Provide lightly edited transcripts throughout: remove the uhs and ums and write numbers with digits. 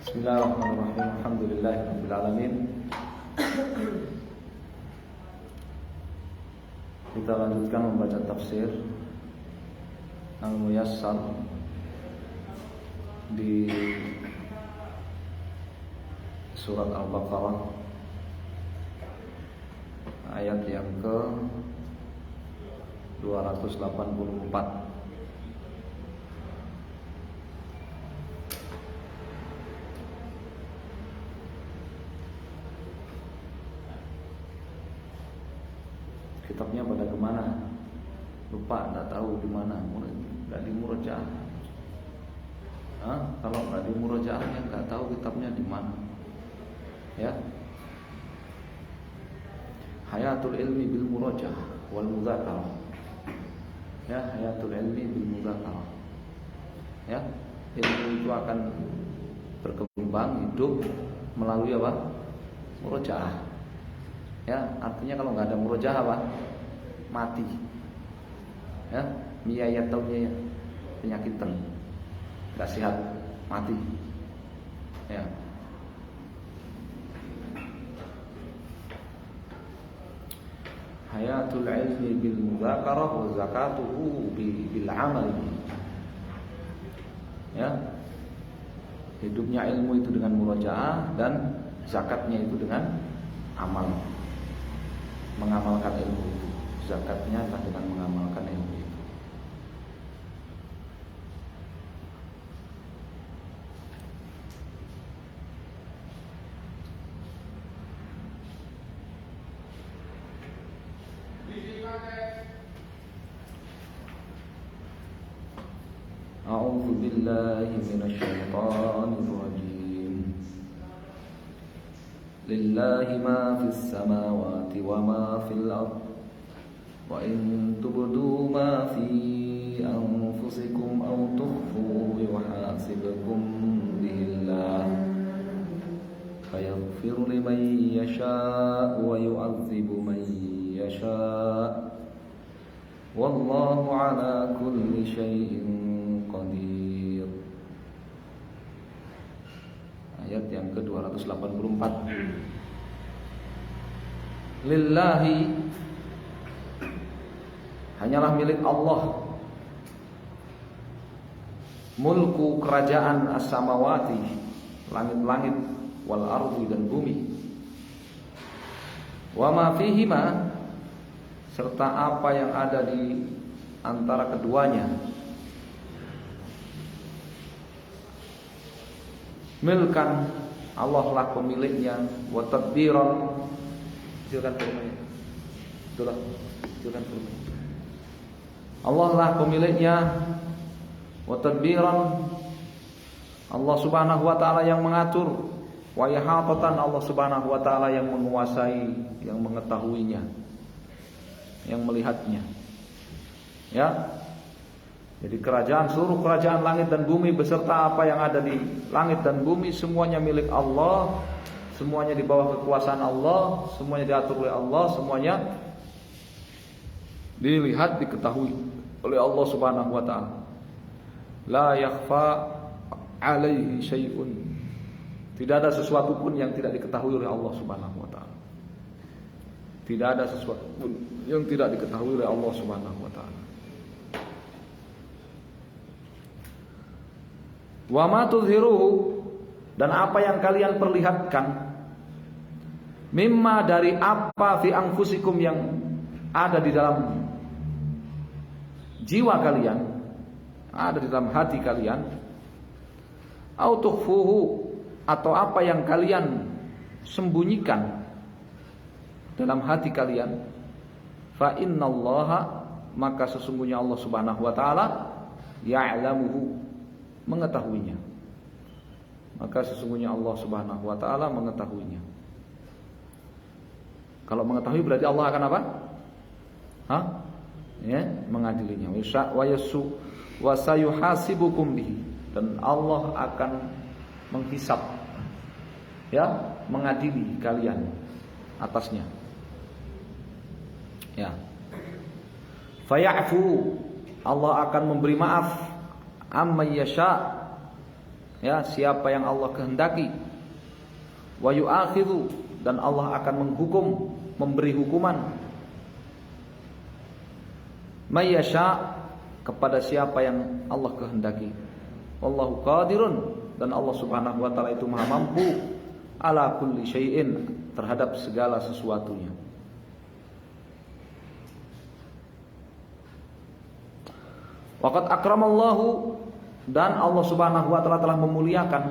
Bismillahirrahmanirrahim. Alhamdulillahirabbil alamin. Kita lanjutkan membaca tafsir Al-Muyassar di surat Al-Baqarah ayat yang ke 284. Kitabnya pada kemana? Lupa, tidak tahu di mana. Tidak di Murojaah. Kalau tidak di Murojaah, ya nggak tahu kitabnya di mana. Ya. Hayatul ilmi bil Murojaah wal Mudzakarah. Ya, hayatul ilmi bil Mudzakarah. Ya, ilmu itu akan berkembang hidup melalui apa? Murojaah. Ya, artinya kalau nggak ada murojaah apa? Mati. Ya, miyayat atau miyayat, penyakitan, nggak sehat, mati. Ya. Hayatul ilmi bil mudzakarah wa zakatuhu bil amal. Ya. Hidupnya ilmu itu dengan murojaah dan zakatnya itu dengan amal. Mengamalkan ilmu itu, zakatnya adalah dengan mengamalkan ilmu itu. A'udzu billahi minasy syaithanir rajim. Lillahi ma fis samawati wa ma fil ardh wa in tubdu ma fi anfusikum aw tukhfu yuhasibkum bihillah fayaghfiru liman yasha'u wa yu'adzibu man yasha'u wallahu ala kulli syai'in qadir. Ayat yang ke-284. Lillahi, hanyalah milik Allah, mulku kerajaan as-samawati, langit-langit, wal ardi dan bumi, wa ma fihima, serta apa yang ada di antara keduanya. Milkan, Allah lah pemiliknya, wa tadbiran, silakan firman. Silakan firman. Allah lah pemiliknya, wa tadbiran, Allah Subhanahu wa taala yang mengatur, wa ihatatan, Allah Subhanahu wa taala yang menguasai, yang mengetahuinya, yang melihatnya. Ya. Jadi seluruh kerajaan langit dan bumi beserta apa yang ada di langit dan bumi semuanya milik Allah, semuanya di bawah kekuasaan Allah, semuanya diatur oleh Allah, semuanya dilihat, diketahui oleh Allah Subhanahu wa taala. La yakhfa 'alaihi syai'un. Tidak ada sesuatu pun yang tidak diketahui oleh Allah Subhanahu wa taala. Tidak ada sesuatu pun yang tidak diketahui oleh Allah Subhanahu wa taala. Wa ma tuzhiruhu, dan apa yang kalian perlihatkan, mimma, dari apa, fi anfusikum, yang ada di dalam jiwa kalian, ada di dalam hati kalian, au tukhfuhu, atau apa yang kalian sembunyikan dalam hati kalian, fa innallaha, maka sesungguhnya Allah Subhanahu wa taala ya'lamuhu, mengetahuinya. Maka sesungguhnya Allah Subhanahu wa taala mengetahuinya. Kalau mengetahui berarti Allah akan apa? Ya, mengadilinya. Wa sayuhasibukum bihi, dan Allah akan menghisab, ya, mengadili kalian atasnya. Ya. Faya'fu, Allah akan memberi maaf, amma yasha, ya, siapa yang Allah kehendaki. Wa yu'akhidhu, dan Allah akan menghukum, memberi hukuman, may yasha, kepada siapa yang Allah kehendaki. Wallahu qadirun, dan Allah Subhanahu wa taala itu Maha mampu, ala kulli syai'in, terhadap segala sesuatunya. Waqad akramallahu, dan Allah Subhanahu wa taala telah memuliakan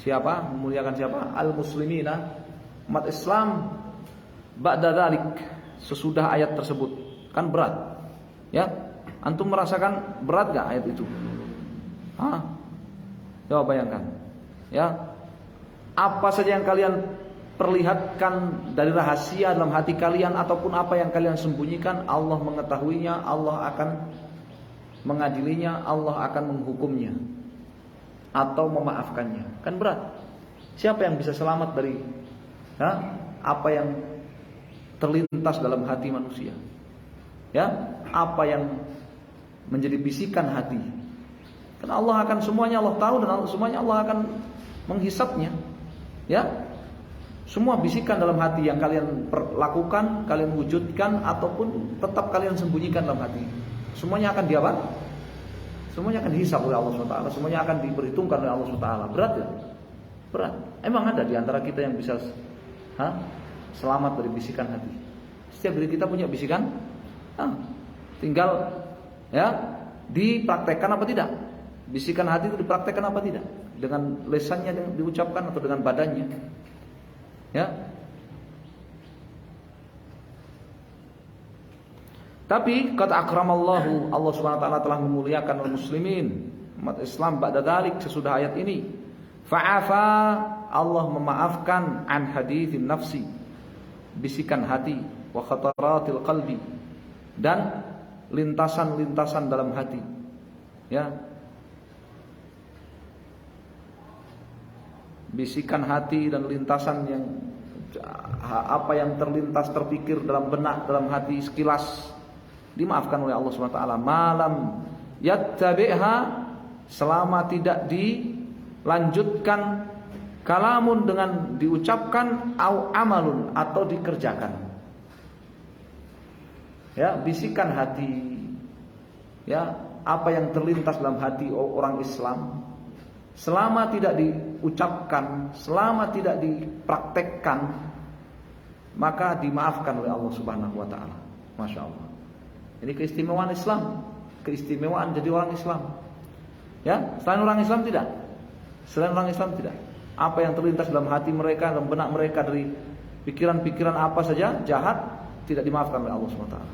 siapa? Memuliakan siapa? Al-muslimina, umat Islam, ba'da dzalik, sesudah ayat tersebut. Kan berat. Ya? Antum merasakan berat enggak ayat itu? Coba bayangkan. Ya. Apa saja yang kalian perlihatkan dari rahasia dalam hati kalian ataupun apa yang kalian sembunyikan, Allah mengetahuinya, Allah akan mengadilinya, Allah akan menghukumnya atau memaafkannya. Kan berat. Siapa yang bisa selamat dari apa yang terlintas dalam hati manusia? Ya, apa yang menjadi bisikan hati? Karena Allah akan semuanya Allah tahu, dan semuanya Allah akan menghisapnya. Ya, semua bisikan dalam hati yang kalian lakukan, kalian wujudkan ataupun tetap kalian sembunyikan dalam hati, semuanya akan apa? Semuanya akan dihisap oleh Allah SWT. Semuanya akan diperhitungkan oleh Allah SWT. Berat ya? Berat. Emang ada di antara kita yang bisa selamat dari bisikan hati? Setiap diri kita punya bisikan. Tinggal ya dipraktekkan apa tidak. Bisikan hati itu dipraktekkan apa tidak, dengan lisannya yang diucapkan atau dengan badannya. Ya. Tapi kata akramallahu, Allah Subhanahu wa taala telah memuliakan muslimin, umat Islam, ba'da dzalik, sesudah ayat ini. Fa'afa, Allah memaafkan, an hadithin nafsi, bisikan hati, wa khataratil qalbi, dan lintasan-lintasan dalam hati. Ya. Bisikan hati dan lintasan yang apa yang terlintas terpikir dalam benak, dalam hati sekilas, dimaafkan oleh Allah SWT. Malam yattabi'ha, selama tidak dilanjutkan, kalamun, dengan diucapkan, au amalun, atau dikerjakan. Ya, bisikan hati, ya, apa yang terlintas dalam hati orang Islam, selama tidak diucapkan, selama tidak dipraktekkan, maka dimaafkan oleh Allah Subhanahu wa taala. Masya Allah. Ini keistimewaan Islam, keistimewaan jadi orang Islam. Ya, selain orang Islam tidak. Selain orang Islam tidak. Apa yang terlintas dalam hati mereka, dalam benak mereka, dari pikiran-pikiran apa saja jahat, tidak dimaafkan oleh Allah Subhanahu wa taala.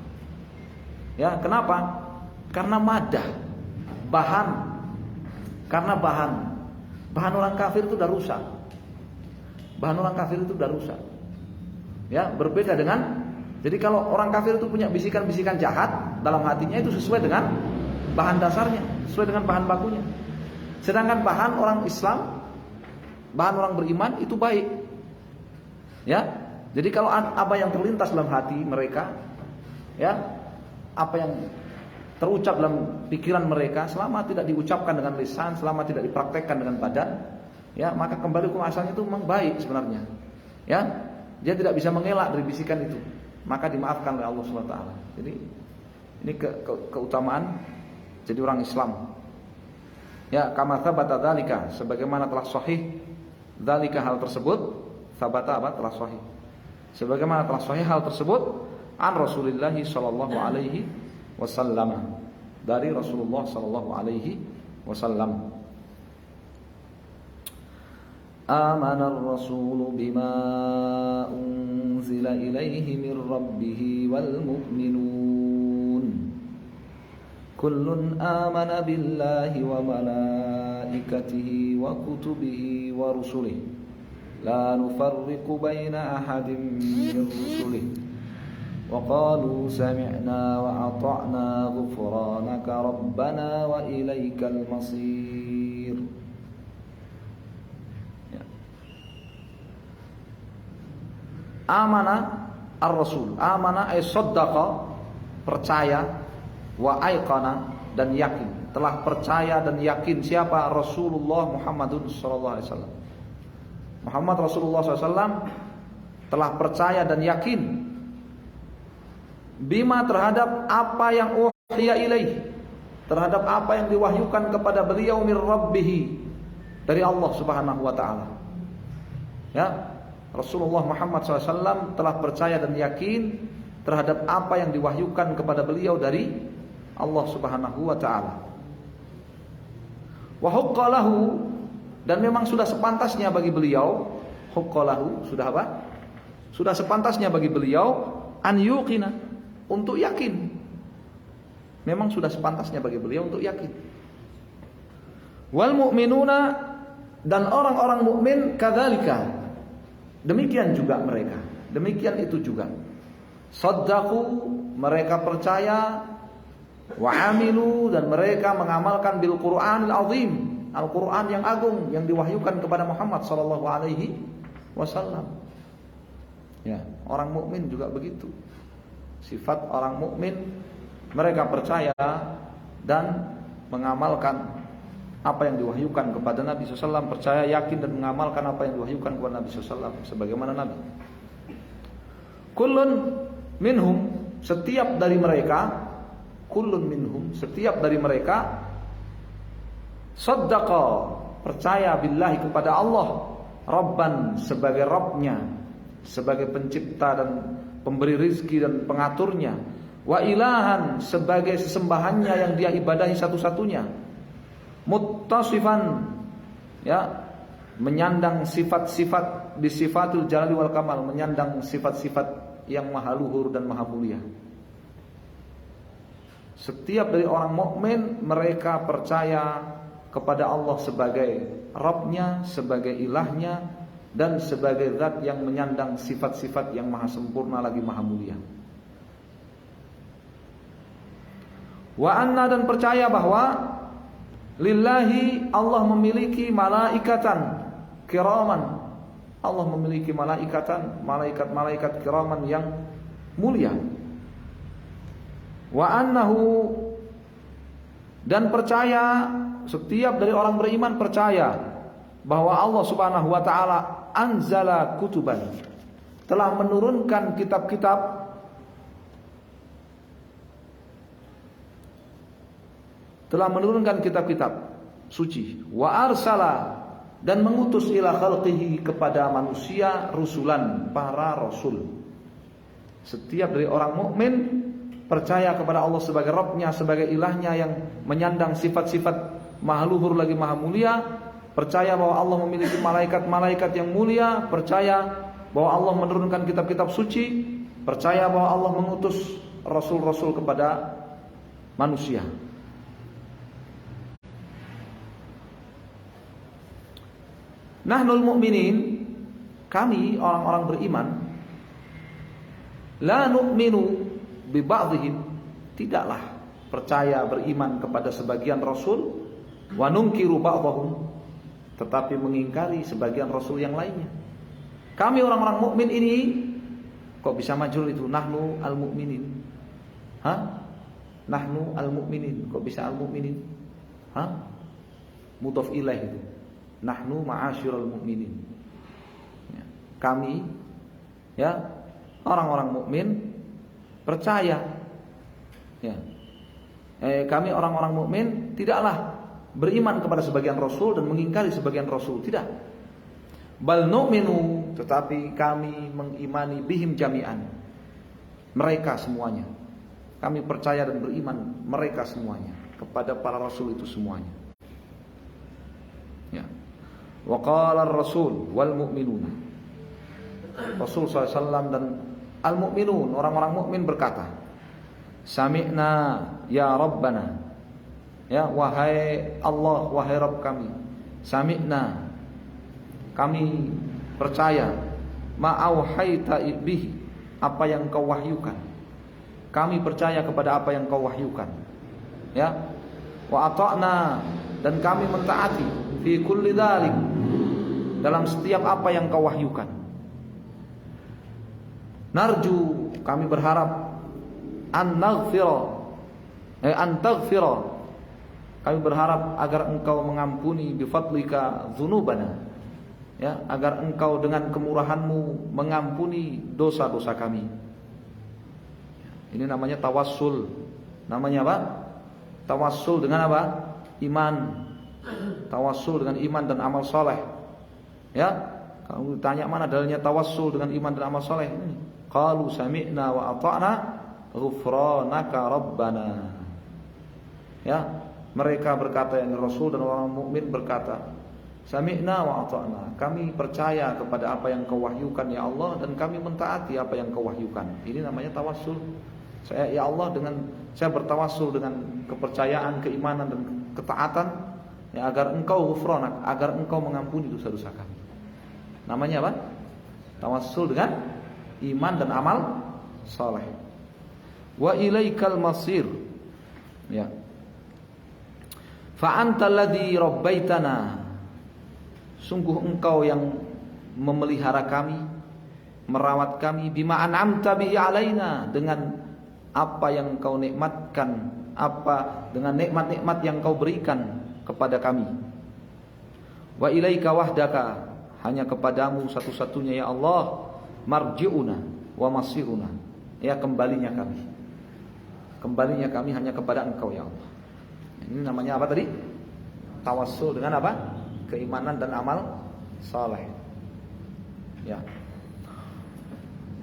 Ya, kenapa? Karena madah, bahan. Karena bahan orang kafir itu sudah rusak. Bahan orang kafir itu sudah rusak. Ya, berbeda dengan, jadi kalau orang kafir itu punya bisikan-bisikan jahat dalam hatinya, itu sesuai dengan bahan dasarnya, sesuai dengan bahan bakunya. Sedangkan bahan orang Islam, bahan orang beriman itu baik. Ya. Jadi kalau apa yang terlintas dalam hati mereka, ya, apa yang terucap dalam pikiran mereka, selama tidak diucapkan dengan lisan, selama tidak dipraktekkan dengan badan, ya, maka kembali ke asalnya itu memang baik sebenarnya. Ya, dia tidak bisa mengelak dari bisikan itu, maka dimaafkan oleh Allah SWT. Jadi ini keutamaan jadi orang Islam. Ya, kama tsabata dzalika, sebagaimana telah sahih dzalika, hal tersebut, tsabata apa? Telah sahih. Sebagaimana telah sahih hal tersebut an Rasulullah sallallahu alaihi wasallam, dari Rasulullah sallallahu alaihi wasallam. Amanar rasulu bima unzila ilaihi min rabbih wal mu'minun kullun amana billahi wa malaikatihi wa kutubihi wa rusulihi la nufarriqu baina ahadin min rusulihi wa qalu sami'na wa ata'na ghufranaka rabbana wa ilaikal masir. Amana ar-rasul, amana ay saddaqa, percaya, wa aiqana, dan yakin, telah percaya dan yakin siapa? Rasulullah Muhammadun sallallahu alaihi wasallam. Muhammad Rasulullah SAW telah percaya dan yakin bima, terhadap apa yang uhiya ilaih, terhadap apa yang diwahyukan kepada beliau min rabbih, dari Allah Subhanahu wa taala. Ya, Rasulullah Muhammad SAW telah percaya dan yakin terhadap apa yang diwahyukan kepada beliau dari Allah Subhanahu wa taala. Wa huqqalahu, dan memang sudah sepantasnya bagi beliau, huqqalahu, sudah apa? Sudah sepantasnya bagi beliau an yuqina, untuk yakin. Memang sudah sepantasnya bagi beliau untuk yakin. Wal mu'minuna, dan orang-orang mukmin kadzalika, demikian juga mereka, demikian itu juga. Saddaqu, mereka percaya, wa amilu, dan mereka mengamalkan bil Qur'anil azim, Al-Quran yang agung yang diwahyukan kepada Muhammad sallallahu alaihi wasallam. Ya, orang mukmin juga begitu. Sifat orang mukmin, mereka percaya dan mengamalkan apa yang diwahyukan kepada Nabi SAW, percaya, yakin, dan mengamalkan apa yang diwahyukan kepada Nabi SAW sebagaimana Nabi. Kullun minhum, setiap dari mereka, kullun minhum, setiap dari mereka, saddaqa, percaya billahi, kepada Allah, Rabban, sebagai Rabbnya, sebagai pencipta dan pemberi rizki dan pengaturnya, wa ilahan, sebagai sesembahannya yang dia ibadahi satu-satunya, muttasifan, ya, menyandang sifat-sifat di sifatul jalali wal kamal, menyandang sifat-sifat yang maha luhur dan maha mulia. Setiap dari orang mukmin, mereka percaya kepada Allah sebagai Rabbnya, sebagai ilahnya, dan sebagai zat yang menyandang sifat-sifat yang maha sempurna lagi maha mulia. Wa anna, dan percaya bahwa lillahi, Allah memiliki malaikatan kiraman, Allah memiliki malaikatan, malaikat-malaikat kiraman yang mulia. Wa annahu, dan percaya, setiap dari orang beriman percaya bahwa Allah Subhanahu wa taala anzala kutuban, telah menurunkan kitab-kitab, telah menurunkan kitab-kitab suci, wa arsala, dan mengutus ila khalqihi, kepada manusia, rusulan, para rasul. Setiap dari orang mukmin percaya kepada Allah sebagai Rabbnya, sebagai ilahnya yang menyandang sifat-sifat maha luhur lagi maha mulia, percaya bahwa Allah memiliki malaikat-malaikat yang mulia, percaya bahwa Allah menurunkan kitab-kitab suci, percaya bahwa Allah mengutus rasul-rasul kepada manusia. Nahnul mu'minin, kami orang-orang beriman, la nu'minu bi ba'dihim, tidaklah percaya beriman kepada sebagian rasul, wa nunkiru ba'dahum, tetapi mengingkari sebagian rasul yang lainnya. Kami orang-orang mukmin ini, kok bisa majul itu nahnu al-mu'minin? Hah? Nahnu al-mu'minin, kok bisa al-mu'minin? Hah? Mudhaf ilaih itu. Nahnu ma'asyiral mu'minin. Ya. Kami, ya, orang-orang mukmin percaya. Ya. Kami orang-orang mukmin tidaklah beriman kepada sebagian rasul dan mengingkari sebagian rasul, tidak. Bal nu'minu, tetapi kami mengimani bihim jami'an, mereka semuanya. Kami percaya dan beriman mereka semuanya, kepada para rasul itu semuanya. Ya. Wa qala ar-rasul wal mu'minun. Rasul SAW dan al-mu'minun, orang-orang mukmin berkata, sami'na ya Rabbana. Ya, wahai Allah, wahai Rabb kami. Sami'na, kami percaya, ma auhaita bihi, apa yang kau wahyukan. Kami percaya kepada apa yang kau wahyukan. Ya. Wa ata'na, dan kami mentaati fi kulli dzalik, dalam setiap apa yang kau wahyukan. Narju, kami berharap, an taghfira, kami berharap agar engkau mengampuni bi fadlika dzunubana, ya, agar engkau dengan kemurahanmu mengampuni dosa-dosa kami. Ini namanya tawassul. Namanya apa? Tawassul dengan apa? Iman. Tawassul dengan iman dan amal soleh. Ya, kalau ditanya mana dalilnya tawassul dengan iman dan amal soleh? Qalu sami'na wa ata'na ghufranaka rabbana. Ya, mereka berkata, yang Rasul dan orang mukmin berkata, sami'na wa ata'na, kami percaya kepada apa yang kau wahyukan ya Allah, dan kami mentaati apa yang kau wahyukan. Ini namanya tawassul. Saya, ya Allah, saya bertawassul dengan kepercayaan, keimanan dan ketaatan, ya, agar engkau ghufranak, agar engkau mengampuni dosa-dosa kami. Namanya apa? Tawassul dengan iman dan amal saleh. Wa ilaikal masir. Ya. Fa antal ladzi rabbaitana. Sungguh engkau yang memelihara kami, merawat kami, bima an'amta bihi alaina, dengan apa yang kau nikmatkan, dengan nikmat-nikmat yang kau berikan kepada kami. Wa ilaika wahdaka, hanya kepadamu satu-satunya ya Allah, marji'una wa masiruna, ya, kembalinya kami. Kembalinya kami hanya kepada engkau ya Allah. Ini namanya apa tadi? Tawassul dengan apa? Keimanan dan amal saleh. Ya.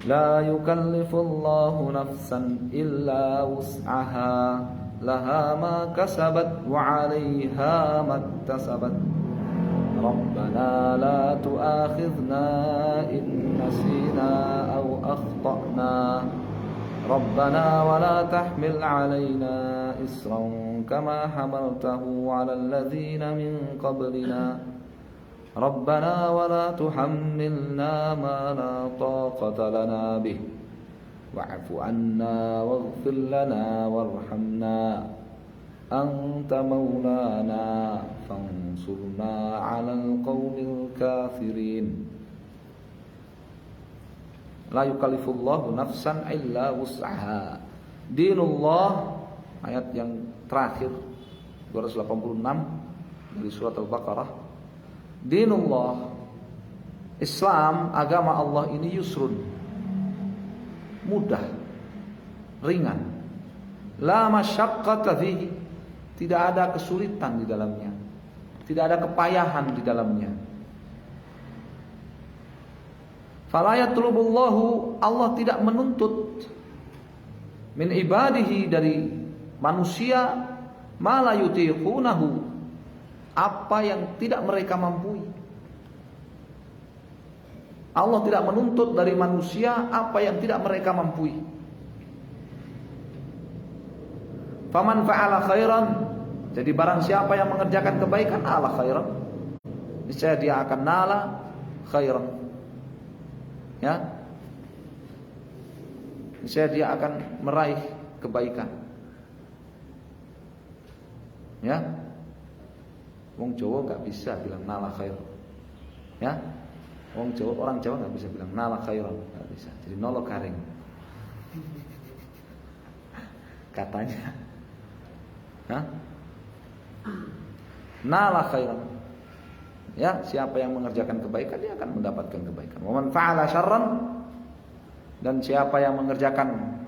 La yukallifullahu nafsan illa wus'aha, laha ma kasabat wa 'alaiha maktasabat. Rabbana la tu'akhidhna in nasina aw akhtana. Rabbana wa la tahmil 'alaina isran kama hamaltahu 'alal ladzina min qablina. Rabbana wa la tuhammilna ma la taqata lana bih, wa'fu 'anna waghfir lana warhamna, anta maulana fansurna 'alal qaumil kafirin. La yukallifullahu nafsan illa wus'aha. Dinullah, ayat yang terakhir 286 dari surat Al-Baqarah. Dinullah, Islam, agama Allah ini yusrun, mudah, ringan. La masyaqqata fihi, tidak ada kesulitan di dalamnya, tidak ada kepayahan di dalamnya. Fala yatlubullahu, Allah tidak menuntut min ibadihi, dari manusia, ma la yutiqunahu, apa yang tidak mereka mampu. Allah tidak menuntut dari manusia apa yang tidak mereka mampu. Faman fa'ala khairan, jadi barang siapa yang mengerjakan kebaikan, ala khairan, niscaya dia akan nala khairan. Ya, niscaya dia akan meraih kebaikan. Ya, wong Jawa nggak bisa bilang nala khair. Ya, orang Jawa nggak bisa bilang nala khairan, nggak bisa. Jadi nolok karing katanya. Hah? Nala khairan. Ya, siapa yang mengerjakan kebaikan dia akan mendapatkan kebaikan. Wa man fa'ala syarran, dan siapa yang mengerjakan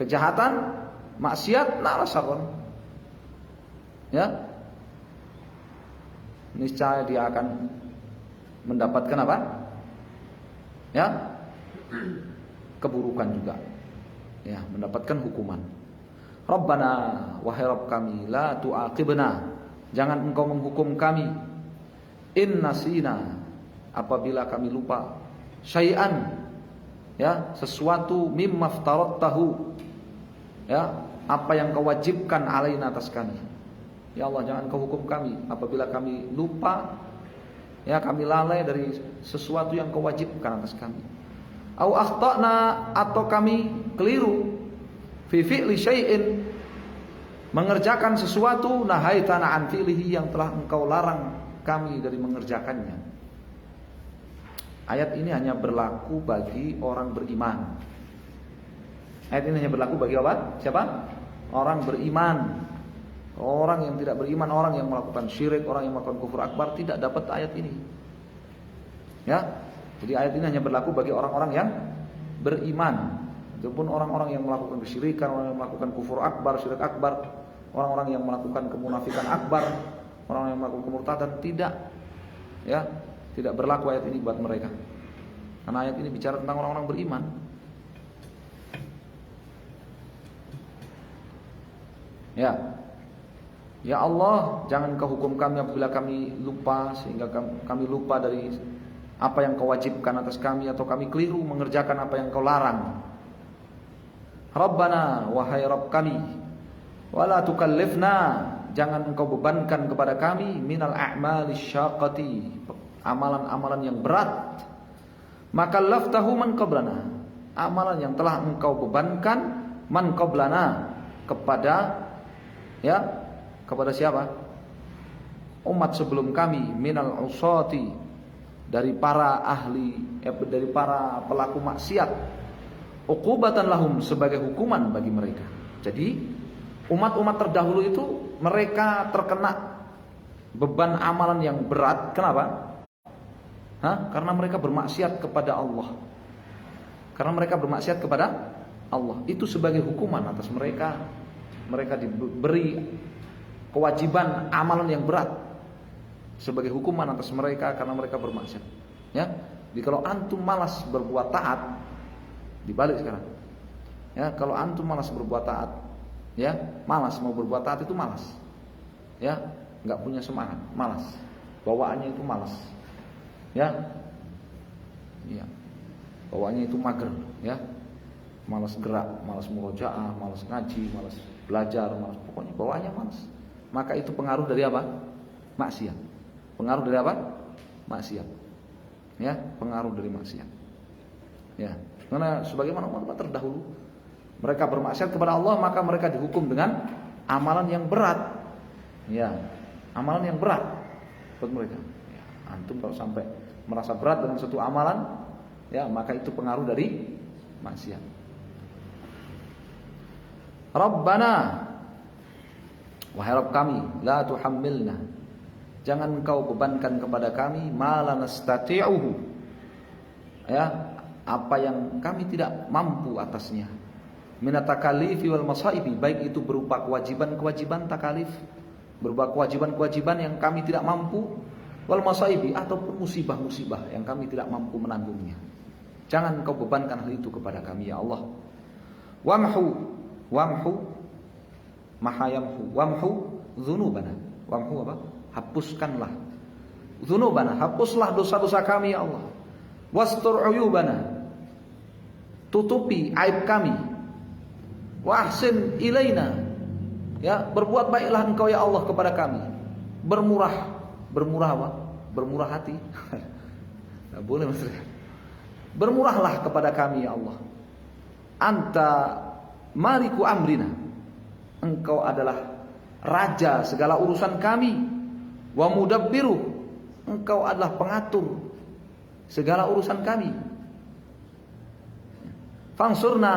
kejahatan, maksiat, nala syarran. Ya, niscaya dia akan mendapatkan apa? Ya, keburukan juga. Ya, mendapatkan hukuman. Rabbana, wahai Rabb kami, la tu'aqibna, jangan engkau menghukum kami In nasina, apabila kami lupa, syai'an, ya, sesuatu mimma aftaratahu, ya, apa yang kau wajibkan alaina atas kami. Ya Allah, jangan kau hukum kami apabila kami lupa, ya, kami lalai dari sesuatu yang kau wajibkan atas kami. Au akhtana, atau kami keliru fi fi'li syai'in, mengerjakan sesuatu nahaitana an fi'lihi, yang telah engkau larang kami dari mengerjakannya. Ayat ini hanya berlaku bagi orang beriman. Ayat ini hanya berlaku bagi apa? Siapa? Orang beriman. Orang yang tidak beriman, orang yang melakukan syirik, orang yang melakukan kufur akbar, tidak dapat ayat ini. Ya. Jadi ayat ini hanya berlaku bagi orang-orang yang beriman. Ataupun orang-orang yang melakukan kesyirikan, orang yang melakukan kufur akbar, syirik akbar, orang-orang yang melakukan kemunafikan akbar, orang yang melakukan kemurtadan, tidak, ya, tidak berlaku ayat ini buat mereka. Karena ayat ini bicara tentang orang-orang beriman. Ya, ya Allah, jangan kau hukum kami apabila kami lupa, sehingga kami lupa dari apa yang kau wajibkan atas kami, atau kami keliru mengerjakan apa yang kau larang. Rabbana, wahai Rabb kami, wala tukallifna, jangan engkau bebankan kepada kami, minal a'mali syaqati, amalan-amalan yang berat. Maka laftahu man qablana, amalan yang telah engkau bebankan man qablana, kepada, ya, kepada siapa? Umat sebelum kami, minal usati, dari para ahli, dari para pelaku maksiat, uqubatan lahum, sebagai hukuman bagi mereka. Jadi umat-umat terdahulu itu mereka terkena beban amalan yang berat. Kenapa? Karena mereka bermaksiat kepada Allah. Karena mereka bermaksiat kepada Allah. Itu sebagai hukuman atas mereka. Mereka diberi kewajiban amalan yang berat sebagai hukuman atas mereka karena mereka bermaksiat. Ya. Jadi kalau antum malas berbuat taat, dibalik sekarang. Ya, kalau antum malas berbuat taat, ya, malas mau berbuat taat itu malas. Ya, enggak punya semangat, malas. Bawaannya itu malas. Ya. Iya. Bawaannya itu mager, ya. Malas gerak, malas murojaah, malas ngaji, malas belajar, malas, pokoknya bawaannya malas. Maka itu pengaruh dari apa? Maksiat. Pengaruh dari apa? Maksiat. Ya, pengaruh dari maksiat. Ya. Karena sebagaimana umat terdahulu, mereka bermaksiat kepada Allah, maka mereka dihukum dengan amalan yang berat. Ya, amalan yang berat buat mereka. Ya, antum kalau sampai merasa berat dengan suatu amalan, ya, maka itu pengaruh dari maksiat. Rabbana, wahai Rabb kami, la tuhammilna, jangan engkau bebankan kepada kami ma la nastati'uhu, ya, apa yang kami tidak mampu atasnya, minat takalifi wal masaibi, baik itu berupa kewajiban-kewajiban takalif, berupa kewajiban-kewajiban yang kami tidak mampu, wal masaibi, ataupun musibah-musibah yang kami tidak mampu menanggungnya. Jangan engkau bebankan hal itu kepada kami, ya Allah. Wamhu dzunubana. Wamhu apa? Hapuskanlah dzunubana, hapuslah dosa-dosa kami, ya Allah. Wastur uyubana, tutupi aib kami. Wa ahsin ilaina, ya, berbuat baiklah engkau ya Allah kepada kami. Bermurah apa? Bermurah hati. Enggak boleh maksudnya. Bermurahlah kepada kami, ya Allah. Anta maliku amrina, engkau adalah raja segala urusan kami. Wa mudabbiru, engkau adalah pengatur segala urusan kami. Fansurna,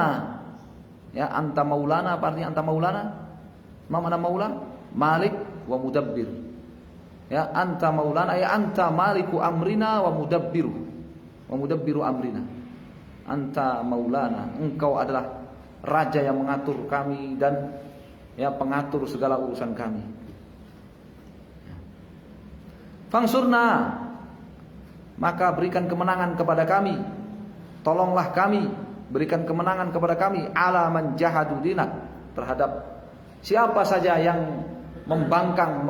ya, anta maulana, apa artinya anta maulana? Mana maula? Malik wa mudabbir. Ya, anta maulana, ya, anta maliku amrina wa mudabbiru. Wa mudabbiru amrina. Anta maulana, engkau adalah raja yang mengatur kami dan, ya, pengatur segala urusan kami. Fansurna, maka berikan kemenangan kepada kami. Tolonglah kami, berikan kemenangan kepada kami, ala man jahadu dinak, terhadap siapa saja yang membangkang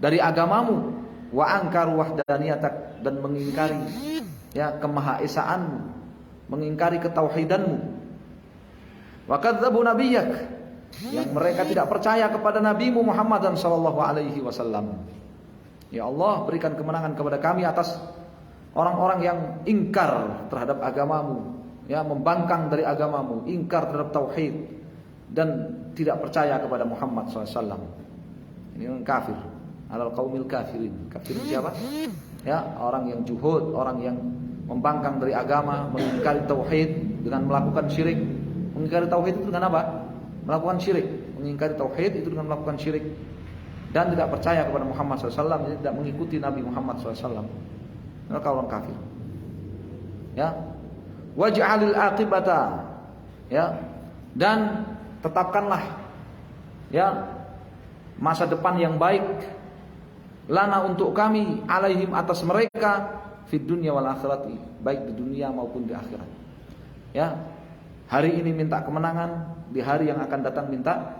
dari agamamu, wa angkaru wahdaniyatak, dan mengingkari ya kemahaesaanmu, mengingkari ketauhidanmu. Wa kadzdzabu nabiyyak, yang mereka tidak percaya kepada nabimu Muhammad sallallahu alaihi wasallam. Ya Allah, berikan kemenangan kepada kami atas orang-orang yang ingkar terhadap agamamu, ya, membangkang dari agamamu, ingkar terhadap tauhid, dan tidak percaya kepada Muhammad SAW. Ini orang kafir, alal qaumil kafirin. Kafir siapa? Ya, orang yang juhud, orang yang membangkang dari agama, mengingkari tauhid dengan melakukan syirik. Mengingkari tauhid itu dengan apa? Melakukan syirik. Mengingkari tauhid itu dengan melakukan syirik, dan tidak percaya kepada Muhammad SAW, jadi tidak mengikuti Nabi Muhammad SAW. Mereka orang kafir. Ya, waj'alil aqibata, ya, dan tetapkanlah ya masa depan yang baik lana untuk kami, alaihim atas mereka, fid dunya wal akhirati, baik di dunia maupun di akhirat. Ya, hari ini minta kemenangan, di hari yang akan datang minta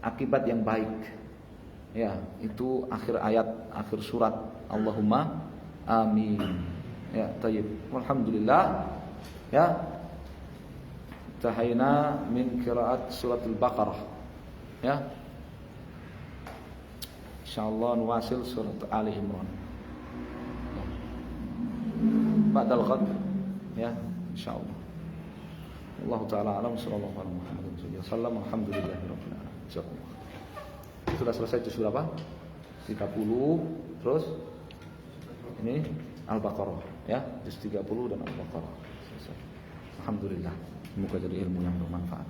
akibat yang baik. Ya, itu akhir ayat, akhir surat. Allahumma amin. Ya, tayyib. Alhamdulillah. Ya, tahayna min qiraat surat al-Baqarah. Ya, insyaallah nuwasil surat Ali Imran. Ya. Ba'dal ghad. Ya, insyaallah. Allah taala alam, sallallahu alaihi wasallam. Alhamdulillahirabbil alamin. Sudah selesai juz berapa? 30. Terus ini Al-Baqarah, ya, juz 30 dan Al-Baqarah. Selesai. Alhamdulillah. Semoga jadi ilmu yang bermanfaat.